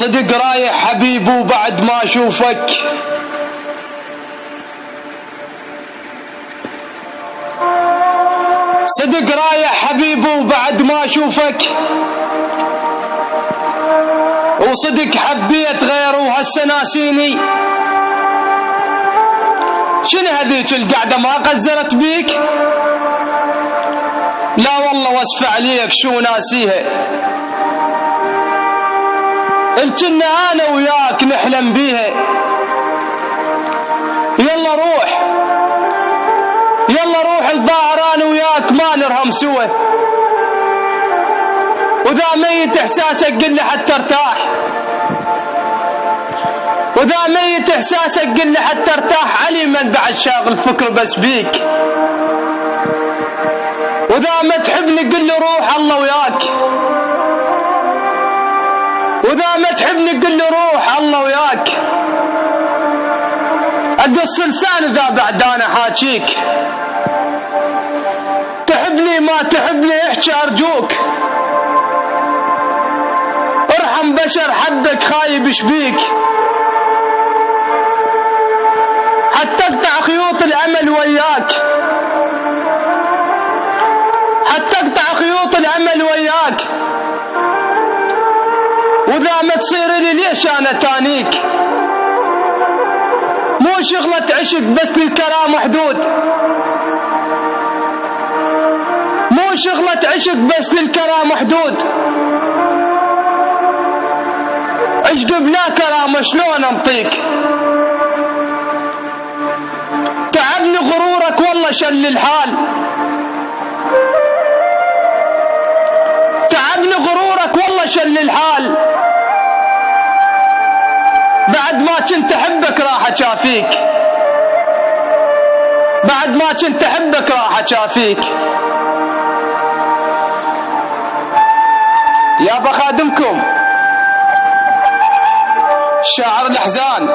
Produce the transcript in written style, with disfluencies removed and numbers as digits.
صدق رايح حبيب وبعد ما اشوفك صدق رايح حبيب وبعد ما اشوفك وصدق حبيت غير وهسه ناسيني شنو هذيك القعدة ما قزرت بيك لا والله واسف عليك شو ناسيها الجنة انا وياك نحلم بيها يلا روح الظاهر انا وياك ما نرهم سوى وذا ميت احساسك قل لي حتى ارتاح وذا ميت احساسك قل لي حتى ارتاح علي من بعد شاغل فكر بس بيك وذا ما تحبني قل لي روح الله وياك وذا ما تحبني قل لي روح الله وياك اقص لساني ذا بعد انا حاجيك تحبني ما تحبني احكي ارجوك ارحم بشر حدك خايب شبيك حتى اقطع خيوط الامل وياك حتى اقطع خيوط الامل وياك وذا ما تصير لي ليش انا تانيك مو شغلة عشق بس للكرامة حدود مو شغلة عشق بس للكرامة حدود عشق بلا كرامة شلون انطيك تعبني غرورك والله شل الحال تعبني غرورك والله شل الحال بعد ما كنت احبك راح اجافيك بعد ما كنت احبك راح اجافيك يا بخادمكم شاعر الاحزان